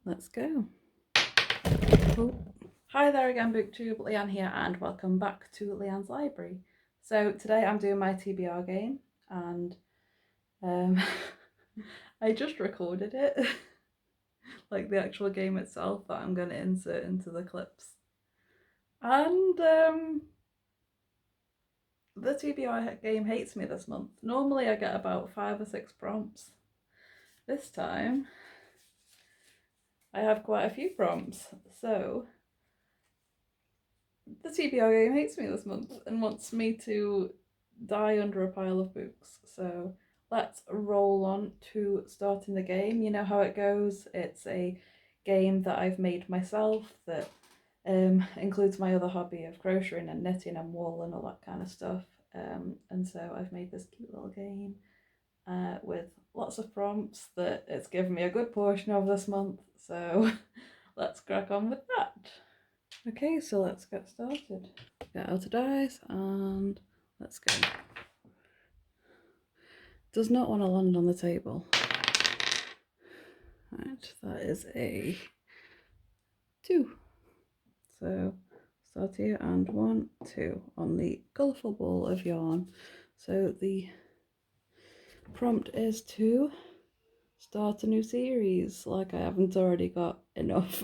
Let's go. Oh. Hi there again, BookTube. Leanne here, and welcome back to Leanne's Library. So today I'm doing my TBR game, and I just recorded it, like the actual game itself that I'm going to insert into the clips. And the TBR game hates me this month. Normally I get about 5 or 6 prompts. This time I have quite a few prompts, so the TBR game hates me this month and wants me to die under a pile of books. So let's roll on to starting the game. You know how it goes. It's a game that I've made myself that includes my other hobby of crocheting and knitting and wool and all that kind of stuff. And so I've made this cute little game with lots of prompts that it's given me a good portion of this month. So let's crack on with that. Okay, so let's get started. Get out of dice and let's go. Does not want to land on the table. Right, that is a 2. So start here and 1, 2 on the colourful ball of yarn. So the prompt is to start a new series, like I haven't already got enough.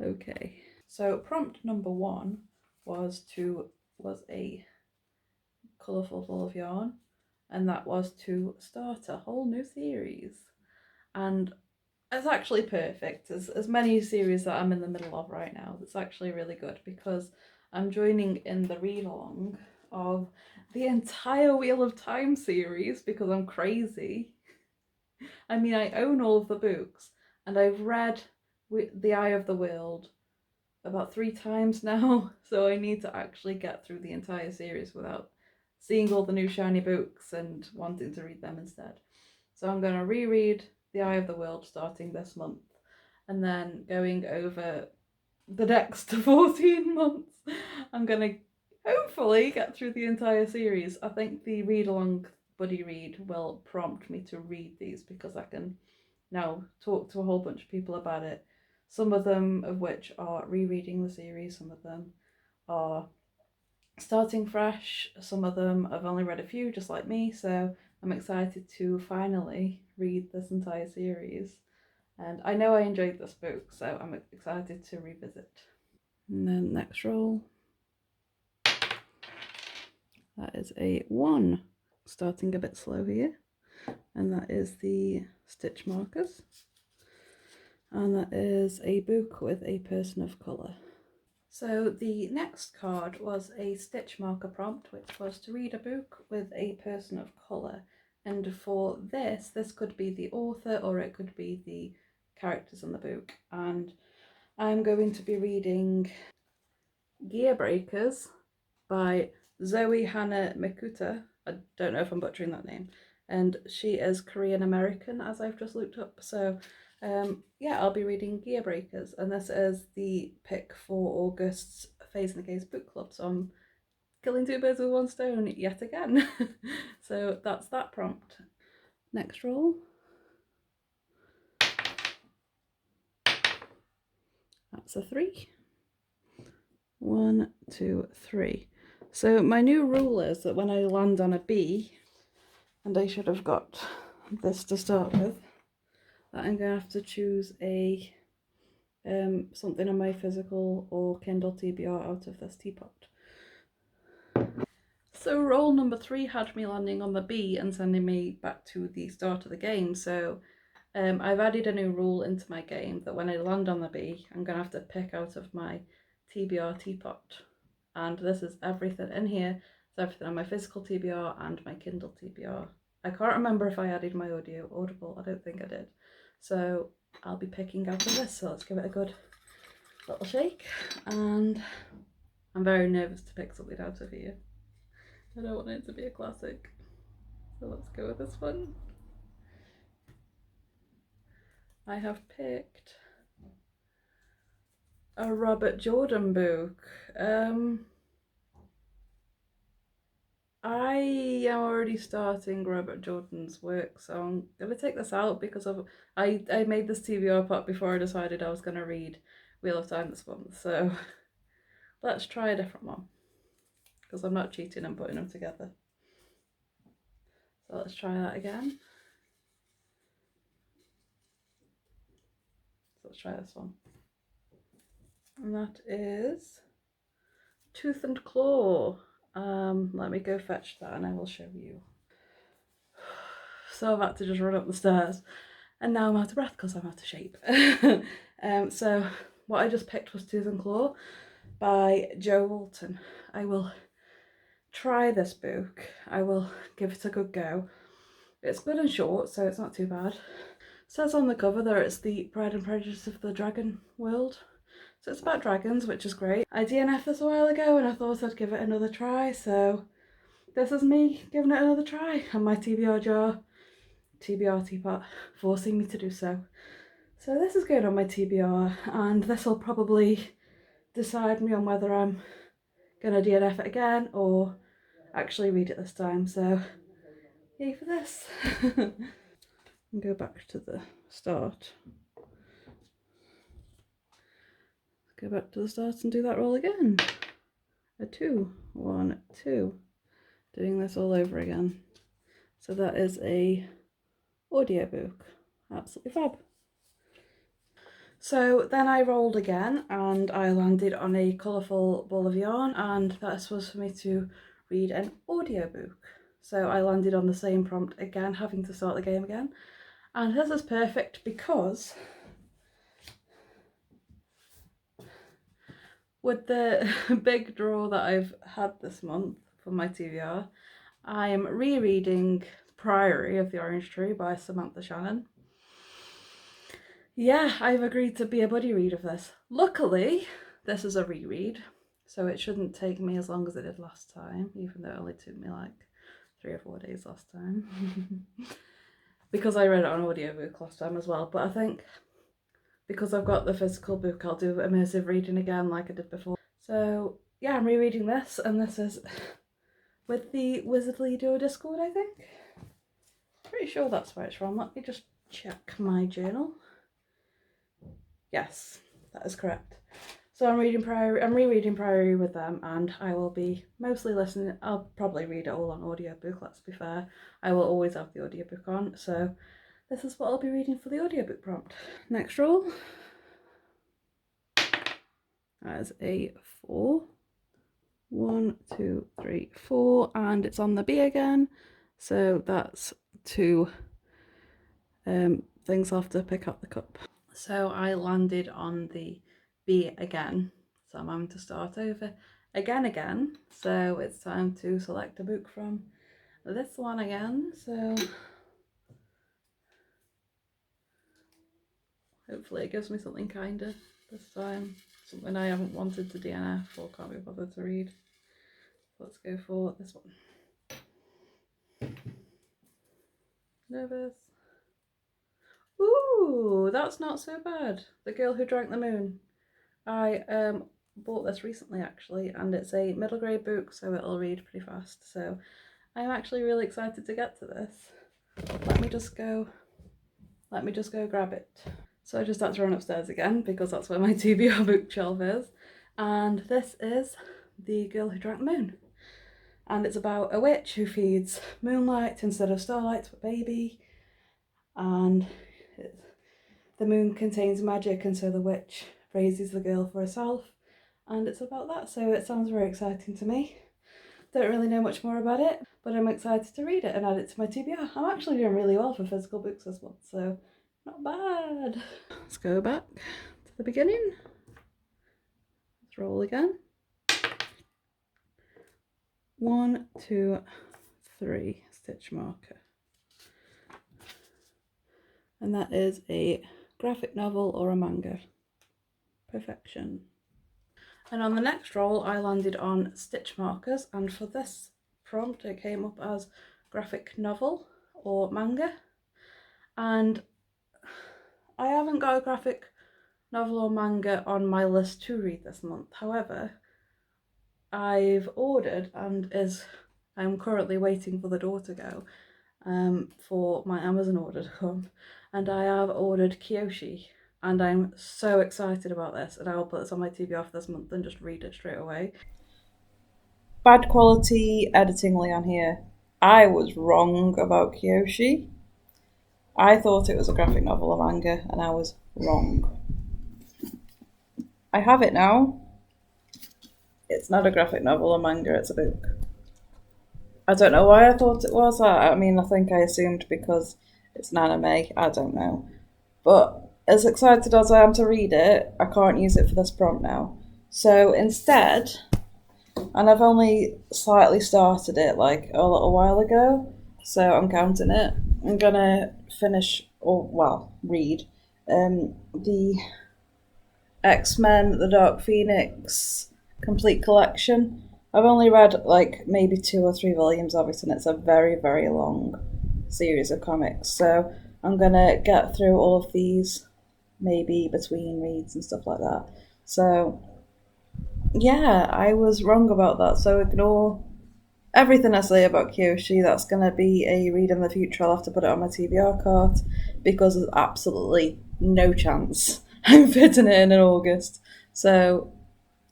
Okay. So prompt number 1 was a colourful ball of yarn, and that was to start a whole new series. And it's actually perfect. As many series that I'm in the middle of right now, it's actually really good because I'm joining in the read along of the entire Wheel of Time series because I'm crazy. I mean, I own all of the books and I've read The Eye of the World about 3 times now, so I need to actually get through the entire series without seeing all the new shiny books and wanting to read them instead. So I'm going to reread The Eye of the World starting this month, and then going over the next 14 months, I'm going to hopefully get through the entire series. I think the read along buddy read will prompt me to read these because I can now talk to a whole bunch of people about it. Some of them of which are rereading the series, some of them are starting fresh, some of them I've only read a few, just like me, so I'm excited to finally read this entire series. And I know I enjoyed this book, so I'm excited to revisit. And then next roll. That is a 1. Starting a bit slow here. And that is the stitch markers. And that is a book with a person of colour. So the next card was a stitch marker prompt, which was to read a book with a person of colour. And for this could be the author or it could be the characters in the book. And I'm going to be reading Gear Breakers by Zoe Hannah Mikuta. I don't know if I'm butchering that name. And she is Korean American, as I've just looked up. So yeah, I'll be reading Gear Breakers, and this is the pick for August's Phase in the Case book club. So I'm killing 2 birds with 1 stone yet again. So that's that prompt. Next roll. That's a 3. 1, 2, 3. So my new rule is that when I land on a B, and I should have got this to start with, that I'm going to have to choose a something on my physical or Kindle TBR out of this teapot. So roll number 3 had me landing on the B and sending me back to the start of the game. So I've added a new rule into my game that when I land on the B, I'm going to have to pick out of my TBR teapot. And this is everything in here. It's everything on my physical TBR and my Kindle TBR. I can't remember if I added my Audible. I don't think I did. So I'll be picking out of this. So let's give it a good little shake. And I'm very nervous to pick something out of here. I don't want it to be a classic. So let's go with this one. I have picked a Robert Jordan book. I am already starting Robert Jordan's work, so I'm gonna take this out because I made this TBR part before I decided I was gonna read Wheel of Time this month. So let's try a different one because I'm not cheating and putting them together. So let's try that again. So let's try this one, and that is Tooth and Claw. Let me go fetch that and I will show you. So I've had to just run up the stairs and now I'm out of breath because I'm out of shape. So what I just picked was Tooth and Claw by Jo Walton. I will try this book. I will give it a good go. It's good and short, so it's not too bad. It says on the cover there it's the Pride and Prejudice of the dragon world. So it's about dragons, which is great. I DNF'd this a while ago and I thought I'd give it another try, so this is me giving it another try, and my TBR jar, TBR teapot, forcing me to do so. So this is going on my TBR, and this will probably decide me on whether I'm gonna DNF it again or actually read it this time, so yay for this. And go back to the start. Go back to the start and do that roll again. A 2, 1, 2. Doing this all over again. So that is a audiobook. Absolutely fab. So then I rolled again and I landed on a colourful ball of yarn, and this was for me to read an audiobook. So I landed on the same prompt again, having to start the game again. And this is perfect because with the big draw that I've had this month for my TBR, I am rereading Priory of the Orange Tree by Samantha Shannon. Yeah, I've agreed to be a buddy read of this. Luckily, this is a reread, so it shouldn't take me as long as it did last time, even though it only took me like 3 or 4 days last time. Because I read it on audiobook last time as well, but I think because I've got the physical book, I'll do immersive reading again like I did before. So yeah, I'm rereading this, and this is with the Wizardly Duo Discord, I think. Pretty sure that's where it's from. Let me just check my journal. Yes, that is correct. So I'm rereading Priory with them, and I will be mostly listening. I'll probably read it all on audiobook, let's be fair. I will always have the audiobook on, so this is what I'll be reading for the audiobook prompt. Next roll. That is a 4. 1, 2, 3, 4, and it's on the B again. So that's 2 things I'll have to pick up the cup. So I landed on the B again, so I'm having to start over again. So it's time to select a book from this one again. So hopefully it gives me something kinder this time, something I haven't wanted to DNF or can't be bothered to read. So let's go for this one. Nervous. Ooh, that's not so bad. The Girl Who Drank the Moon. I bought this recently actually, and it's a middle grade book, so it'll read pretty fast. So I'm actually really excited to get to this. Let me just go grab it. So I just had to run upstairs again because that's where my TBR bookshelf is. And this is The Girl Who Drank the Moon. And it's about a witch who feeds moonlight instead of starlight to a baby. And the moon contains magic, and so the witch raises the girl for herself. And it's about that, so it sounds very exciting to me. Don't really know much more about it, but I'm excited to read it and add it to my TBR. I'm actually doing really well for physical books this month, so not bad. Let's go back to the beginning. Let's roll again. 1, 2, 3 stitch marker. And that is a graphic novel or a manga. Perfection. And on the next roll I landed on stitch markers, and for this prompt it came up as graphic novel or manga. And I haven't got a graphic novel or manga on my list to read this month. However, I've ordered and is I'm currently waiting for the door to go for my Amazon order to come, and I have ordered Kyoshi, and I'm so excited about this, and I will put this on my TBR for this month and just read it straight away. Bad quality editingly on here. I was wrong about Kyoshi. I thought it was a graphic novel or manga, and I was wrong. I have it now. It's not a graphic novel or manga, it's a book. I don't know why I thought it was. I mean, I think I assumed because it's an anime. I don't know. But as excited as I am to read it, I can't use it for this prompt now. So instead, and I've only slightly started it like a little while ago, so I'm counting it. I'm gonna finish, or well, read the X-Men, the Dark Phoenix complete collection. I've only read like maybe 2 or 3 volumes of it, and it's a very, very long series of comics. So I'm gonna get through all of these, maybe between reads and stuff like that. So yeah, I was wrong about that. So ignore everything I say about Kyoshi. That's gonna be a read in the future. I'll have to put it on my TBR cart because there's absolutely no chance I'm fitting it in August. So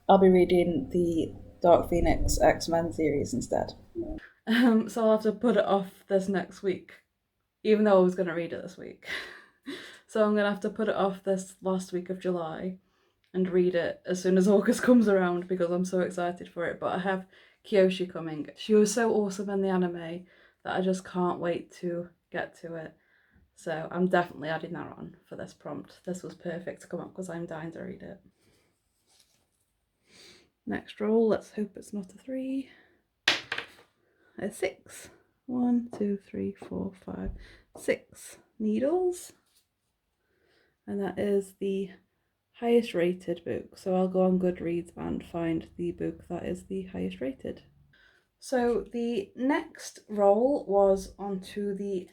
I'll be reading the Dark Phoenix X-Men series instead. So I'll have to put it off this next week, even though I was going to read it this week. So I'm going to have to put it off this last week of July and read it as soon as August comes around because I'm so excited for it. But I have Kyoshi coming. She was so awesome in the anime that I just can't wait to get to it. So I'm definitely adding that on for this prompt. This was perfect to come up because I'm dying to read it. Next roll, let's hope it's not a 3. A 6. 1, 2, 3, 4, 5, 6 needles. And that is the highest rated book. So I'll go on Goodreads and find the book that is the highest rated. So the next roll was onto the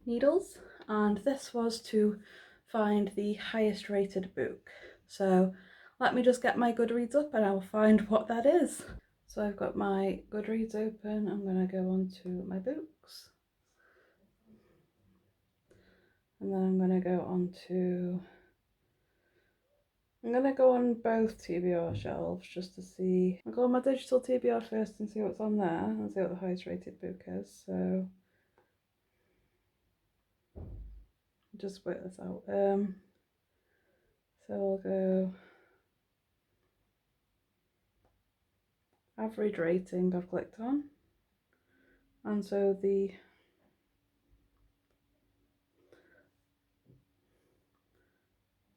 needles, and this was to find the highest rated book. So let me just get my Goodreads up and I'll find what that is. So I've got my Goodreads open. I'm going to go on to my books. And then I'm going to go on to... I'm going to go on both TBR shelves just to see. I'll go on my digital TBR first and see what's on there and see what the highest rated book is. So just work this out. So I'll go average rating I've clicked on. And so the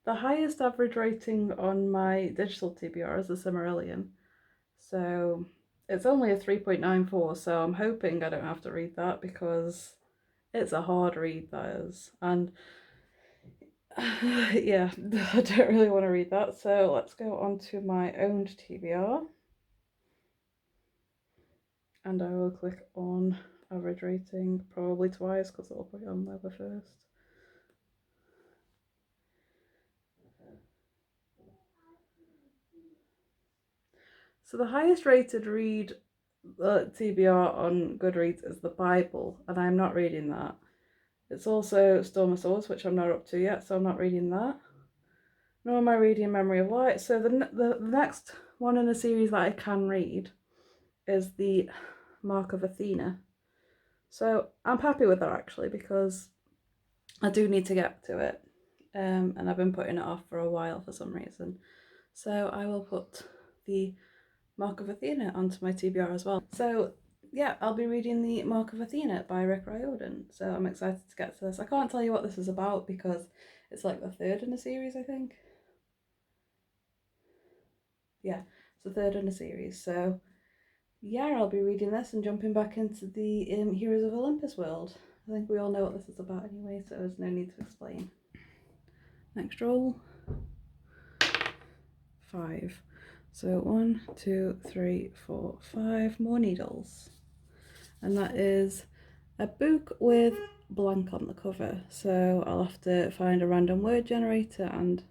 highest average rating on my digital TBR is the Cimmerillion. So it's only a 3.94, so I'm hoping I don't have to read that because it's a hard read, that is. And yeah, I don't really want to read that. So let's go on to my owned TBR. And I will click on average rating probably twice because I'll put it on there first. So the highest rated read TBR on Goodreads is the Bible, and I'm not reading that. It's also Storm of Swords, which I'm not up to yet, so I'm not reading that. Nor am I reading Memory of Light. So the next one in the series that I can read is the Mark of Athena. So I'm happy with that actually because I do need to get to it, and I've been putting it off for a while for some reason. So I will put the Mark of Athena onto my TBR as well. So yeah, I'll be reading the Mark of Athena by Rick Riordan. So I'm excited to get to this. I can't tell you what this is about because it's like the third in a series, I think. Yeah, it's the third in a series. So yeah, I'll be reading this and jumping back into the Heroes of Olympus world. I think we all know what this is about anyway, so there's no need to explain. Next roll. 5. So 1, 2, 3, 4, 5 more needles. And that is a book with blank on the cover. So I'll have to find a random word generator and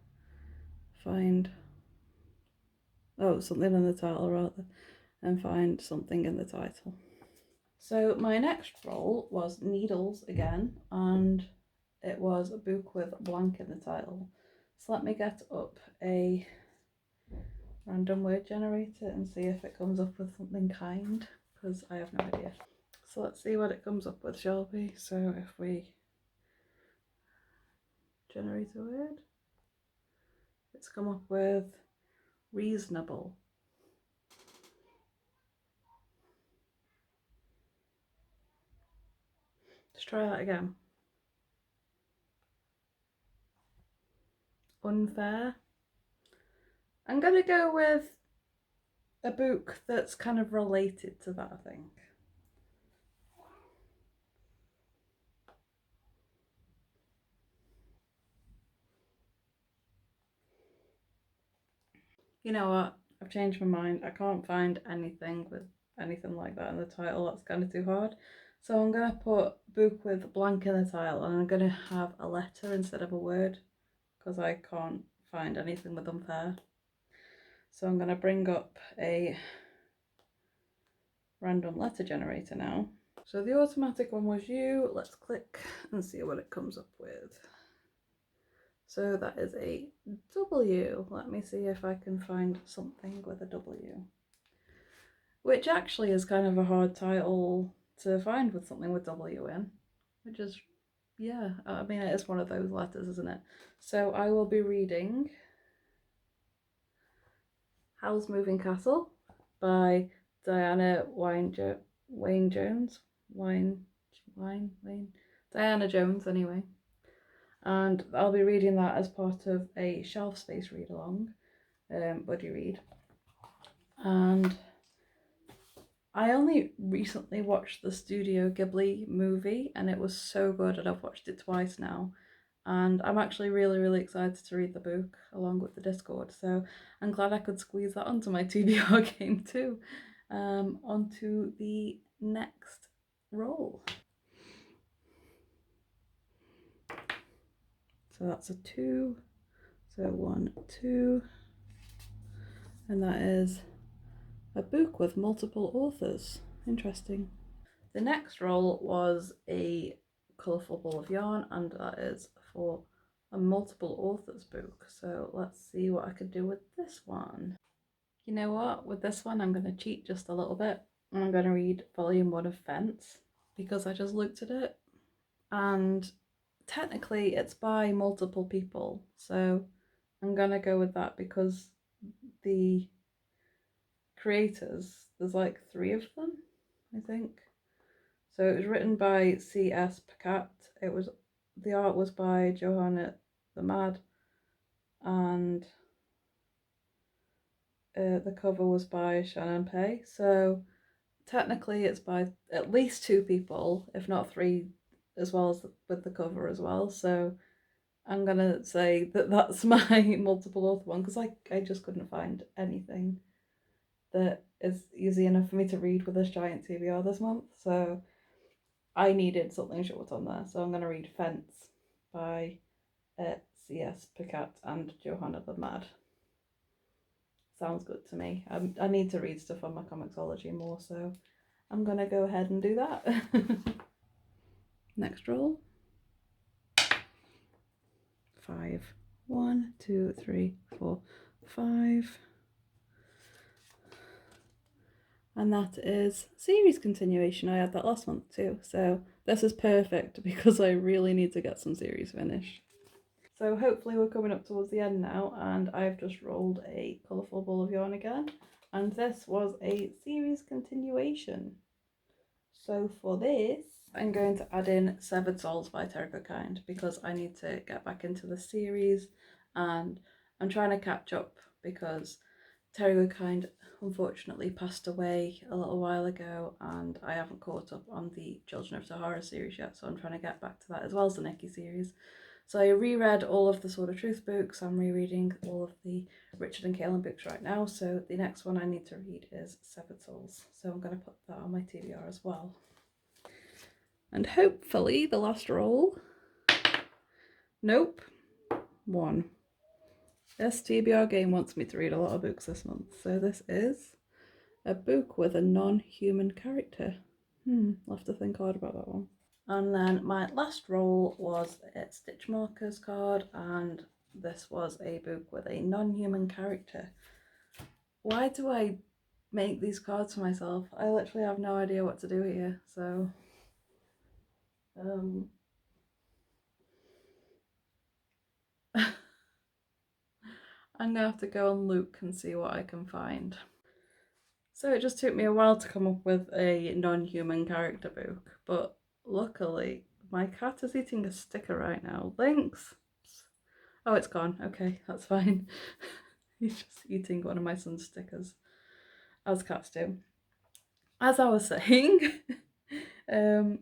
find something in the title rather, and find something in the title. So my next roll was Needles again, and it was a book with blank in the title. So let me get up a random word generator and see if it comes up with something kind, because I have no idea. So let's see what it comes up with, shall we? So if we generate a word, it's come up with reasonable. Let's try that again. Unfair. I'm going to go with a book that's kind of related to that, I think. You know what? I've changed my mind. I can't find anything with anything like that in the title. That's kind of too hard. So I'm going to put book with blank in the title, and I'm going to have a letter instead of a word, because I can't find anything with unfair. So I'm going to bring up a random letter generator now. So the automatic one was you. Let's click and see what it comes up with. So that is a W. Let me see if I can find something with a W. Which actually is kind of a hard title to find with something with W in. Which is, yeah, I mean, it is one of those letters, isn't it? So I will be reading Howl's Moving Castle by Diana Wayne Jones. Diana Jones, anyway. And I'll be reading that as part of a Shelfspace read along, buddy read. And I only recently watched the Studio Ghibli movie, and it was so good, and I've watched it twice now. And I'm actually really, really excited to read the book along with the Discord. So I'm glad I could squeeze that onto my TBR game too. Onto the next roll. So that's a 2. So 1, 2. And that is a book with multiple authors. Interesting. The next roll was a colourful ball of yarn, and that is for a multiple authors book. So let's see what I could do with this one. You know what? With this one, I'm going to cheat just a little bit. And I'm going to read volume 1 of Fence, because I just looked at it. And technically, it's by multiple people. So I'm going to go with that, because the creators, there's like 3 of them, I think. So it was written by C.S. Pacat. The art was by Johanna the Mad, and the cover was by Shannon Pei. So technically, it's by at least 2 people, if not 3, as well as with the cover as well. So I'm gonna say that that's my multiple author one, because I just couldn't find anything that is easy enough for me to read with this giant TBR this month. So I needed something short on there. So I'm gonna read Fence by C.S. Pacat and Johanna the Mad. Sounds good to me. I need to read stuff on my Comixology more, so I'm gonna go ahead and do that. Next roll. 5. 1, 2, 3, 4, 5. And that is series continuation. I had that last month too, so this is perfect because I really need to get some series finished. So hopefully we're coming up towards the end now, and I've just rolled a colourful ball of yarn again, and this was a series continuation. So for this, I'm going to add in Severed Souls by Kind, because I need to get back into the series, and I'm trying to catch up because Kind unfortunately passed away a little while ago, and I haven't caught up on the Children of Sahara series yet, so I'm trying to get back to that, as well as the Nikki series. So I reread all of the Sword of Truth books. I'm rereading all of the Richard and Kaelin books right now, so the next one I need to read is Severed Souls. So I'm going to put that on my TBR as well. And hopefully the last roll. Nope. 1. This TBR game wants me to read a lot of books this month, so this is a book with a non-human character. I'll have to think hard about that one. And then my last roll was a Stitch Markers card, and this was a book with a non-human character. Why do I make these cards for myself? I literally have no idea what to do here, so I'm gonna have to go and look and see what I can find. So it just took me a while to come up with a non-human character book, but luckily my cat is eating a sticker right now. Thanks. Oh, it's gone. Okay, that's fine. He's just eating one of my son's stickers, as cats do. As I was saying, the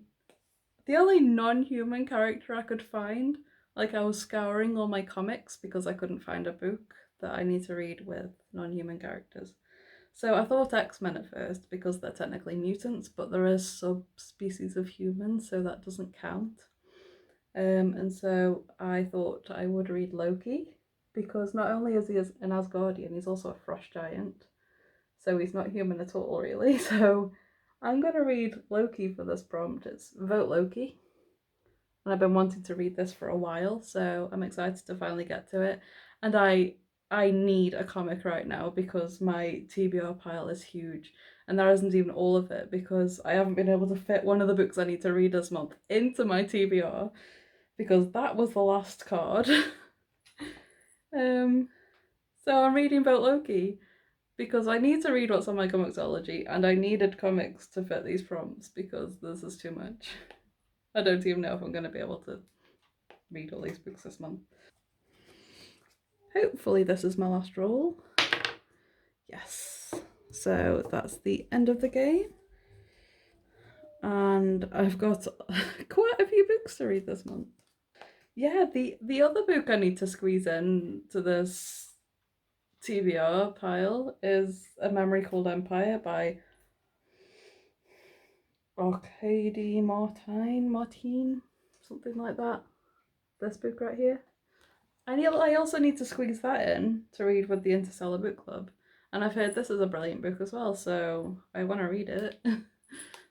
only non-human character I could find, like I was scouring all my comics because I couldn't find a book that I need to read with non-human characters. So I thought X-Men at first because they're technically mutants, but there is subspecies of humans, so that doesn't count. And so I thought I would read Loki because not only is he an Asgardian, he's also a frost giant. So he's not human at all, really. So I'm going to read Loki for this prompt. It's Vote Loki. And I've been wanting to read this for a while, so I'm excited to finally get to it. And I need a comic right now because my TBR pile is huge. And there isn't even all of it because I haven't been able to fit one of the books I need to read this month into my TBR because that was the last card. So I'm reading Vote Loki because I need to read what's on my Comixology, and I needed comics to fit these prompts because this is too much. I don't even know if I'm going to be able to read all these books this month. Hopefully this is my last roll. Yes. So that's the end of the game. And I've got quite a few books to read this month. Yeah, the other book I need to squeeze in to this TBR pile is A Memory Called Empire by Arcady Martin, something like that. This book right here. And I also need to squeeze that in to read with the Interstellar Book Club. And I've heard this is a brilliant book as well, so I want to read it.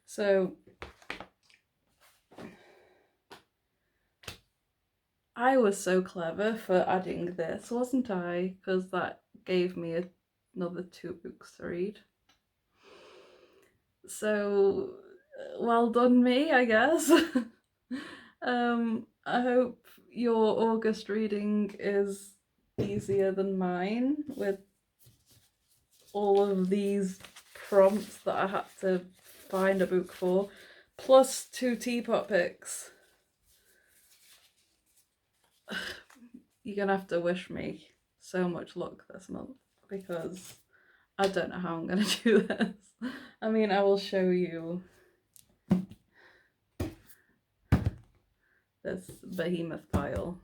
So I was so clever for adding this, wasn't I? Because that gave me another 2 books to read. So well done me, I guess. I hope your August reading is easier than mine with all of these prompts that I had to find a book for, plus 2 teapot picks. You're gonna have to wish me so much luck this month because I don't know how I'm gonna do this. I mean, I will show you this behemoth pile.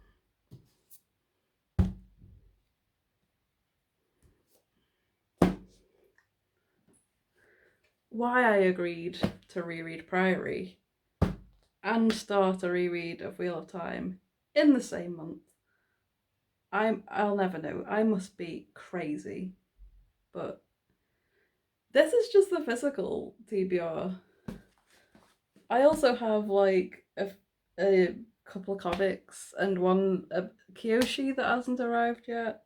Why I agreed to reread Priory and start a reread of Wheel of Time in the same month, I'll never know. I must be crazy. But this is just the physical TBR. I also have like a couple of comics and a Kyoshi that hasn't arrived yet.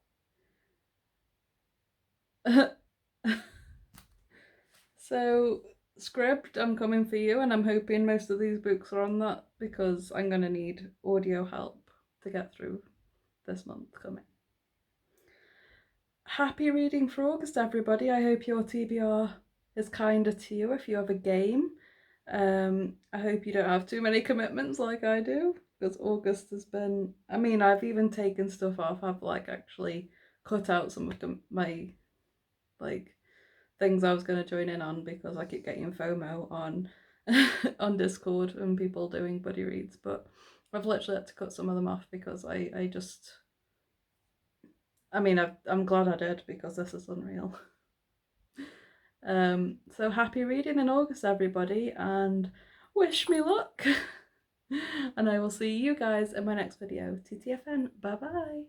So Script, I'm coming for you, and I'm hoping most of these books are on that because I'm gonna need audio help to get through this month coming. Happy reading for August, everybody. I hope your TBR is kinder to you if you have a game. I hope you don't have too many commitments like I do, because August has been, I mean, I've even taken stuff off. I've like actually cut out some of my like things I was going to join in on because I keep getting FOMO on on Discord and people doing buddy reads, but I've literally had to cut some of them off because I just, I mean, I'm glad I did because this is unreal. So happy reading in August, everybody, and wish me luck. And I will see you guys in my next video. TTFN, bye bye.